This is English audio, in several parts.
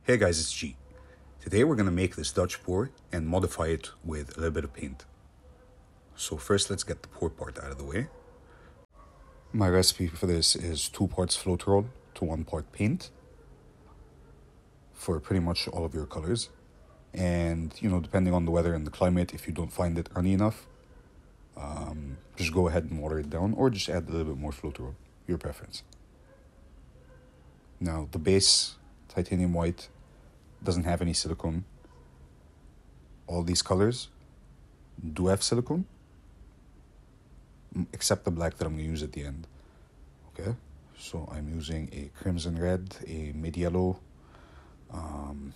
Hey guys, it's G. Today we're going to make this Dutch pour and modify it with a little bit of paint. So first let's get the pour part out of the way. My recipe for this is 2 parts Floetrol to 1 part paint for pretty much all of your colors. And, depending on the weather and the climate, if you don't find it runny enough, just go ahead and water it down or just add a little bit more Floetrol, your preference. Now, the base, titanium white, doesn't have any silicone. All these colors do have silicone, except the black that I'm going to use at the end. Okay, so I'm using a crimson red, a mid yellow. I'm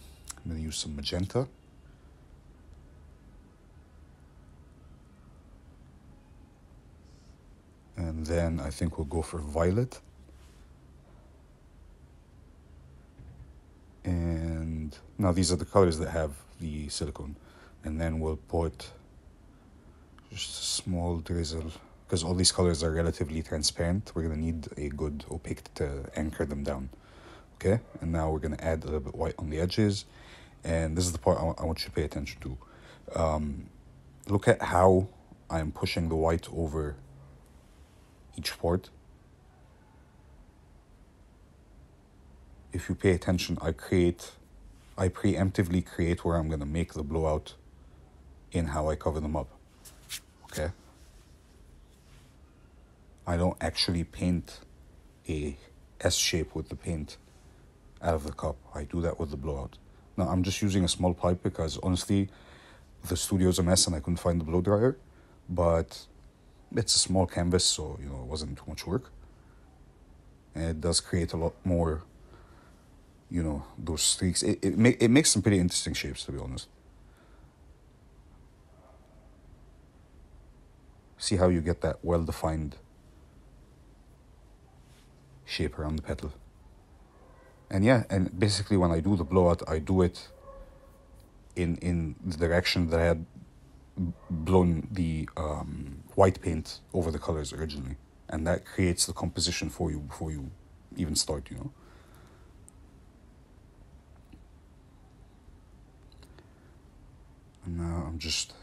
going to use some magenta. And then I think we'll go for violet. And now these are the colors that have the silicone. And then we'll put just a small drizzle, because all these colors are relatively transparent. We're going to need a good opaque to anchor them down. Okay, and now we're going to add a little bit white on the edges. And this is the part I want you to pay attention to. Look at how I'm pushing the white over each part. If you pay attention, I preemptively create where I'm going to make the blowout in how I cover them up. Okay? I don't actually paint a S shape with the paint out of the cup. I do that with the blowout. Now, I'm just using a small pipe because, honestly, the studio's a mess and I couldn't find the blow dryer. But it's a small canvas, so, it wasn't too much work. And it does create a lot more, those streaks. It makes some pretty interesting shapes, to be honest. See how you get that well-defined shape around the petal. And yeah, and basically when I do the blowout, I do it in the direction that I had blown the white paint over the colors originally. And that creates the composition for you before you even start, And now I'm just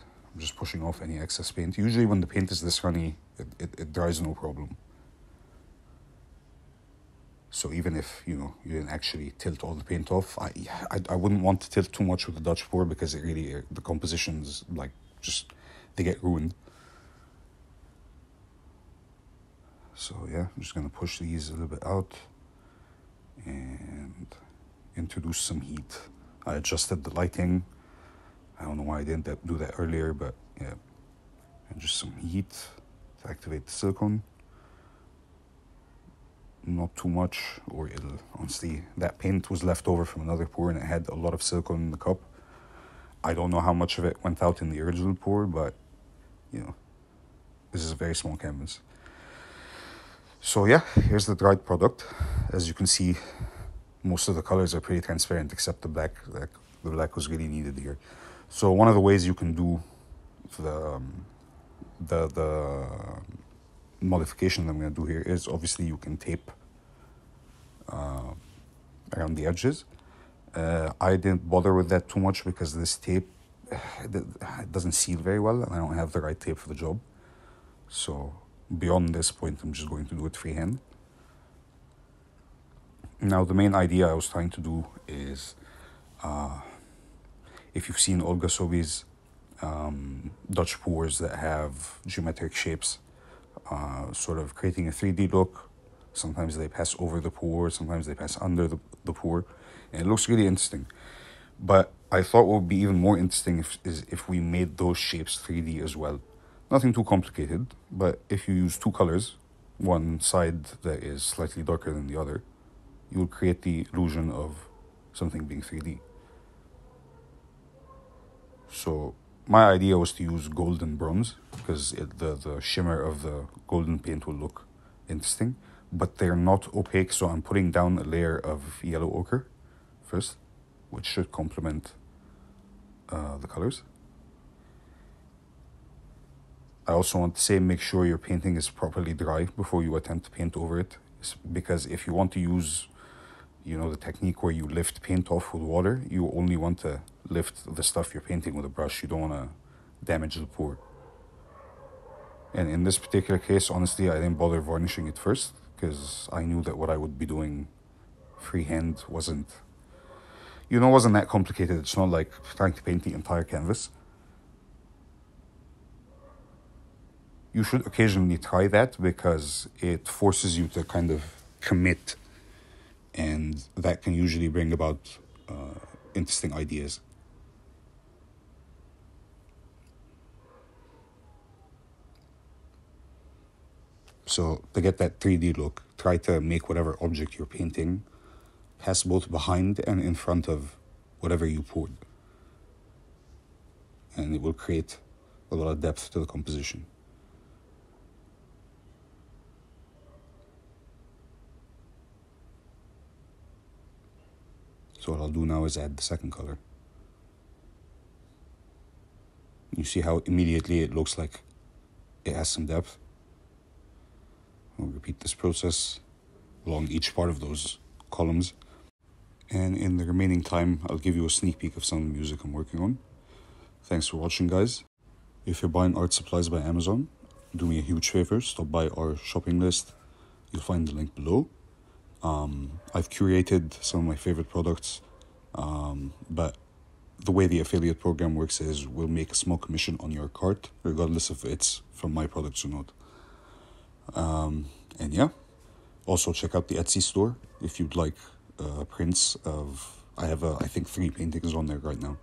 pushing off any excess paint. Usually when the paint is this runny, it dries no problem. So even if, you didn't actually tilt all the paint off, I wouldn't want to tilt too much with the Dutch pour because it really, the compositions, they get ruined. So yeah, I'm just going to push these a little bit out and introduce some heat. I adjusted the lighting. I don't know why I didn't do that earlier, but yeah. And just some heat to activate the silicone. Not too much, or it'll, honestly, that paint was left over from another pour and it had a lot of silicone in the cup. I don't know how much of it went out in the original pour, but, this is a very small canvas. So yeah, here's the dried product. As you can see, most of the colors are pretty transparent except the black. The black was really needed here. So one of the ways you can do the modification that I'm going to do here is obviously you can tape around the edges. I didn't bother with that too much because this tape, it doesn't seal very well and I don't have the right tape for the job. So beyond this point, I'm just going to do it freehand. Now, the main idea I was trying to do is, if you've seen Olga Sobi's Dutch pours that have geometric shapes, sort of creating a 3D look. Sometimes they pass over the pour, sometimes they pass under the pour, and it looks really interesting. But I thought what would be even more interesting if we made those shapes 3D as well. Nothing too complicated, but if you use 2 colors, one side that is slightly darker than the other, you will create the illusion of something being 3D. So my idea was to use gold and bronze because the shimmer of the golden paint will look interesting, but they're not opaque, so I'm putting down a layer of yellow ochre first, which should complement the colors. I also want to say make sure your painting is properly dry before you attempt to paint over it, because if you want to use, you know, the technique where you lift paint off with water, you only want to lift the stuff you're painting with a brush. You don't want to damage the pour. And in this particular case, honestly, I didn't bother varnishing it first because I knew that what I would be doing freehand wasn't that complicated. It's not like trying to paint the entire canvas. You should occasionally try that because it forces you to kind of commit, and that can usually bring about interesting ideas. So to get that 3D look, try to make whatever object you're painting pass both behind and in front of whatever you poured. And it will create a lot of depth to the composition. So what I'll do now is add the second color. You see how immediately it looks like it has some depth? We'll repeat this process along each part of those columns. And in the remaining time, I'll give you a sneak peek of some of the music I'm working on. Thanks for watching, guys. If you're buying art supplies by Amazon, do me a huge favor, stop by our shopping list. You'll find the link below. I've curated some of my favorite products, but the way the affiliate program works is we'll make a small commission on your cart, regardless if it's from my products or not. And yeah, also check out the Etsy store if you'd like prints of, I have I think 3 paintings on there right now.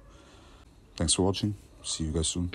Thanks for watching. See you guys soon.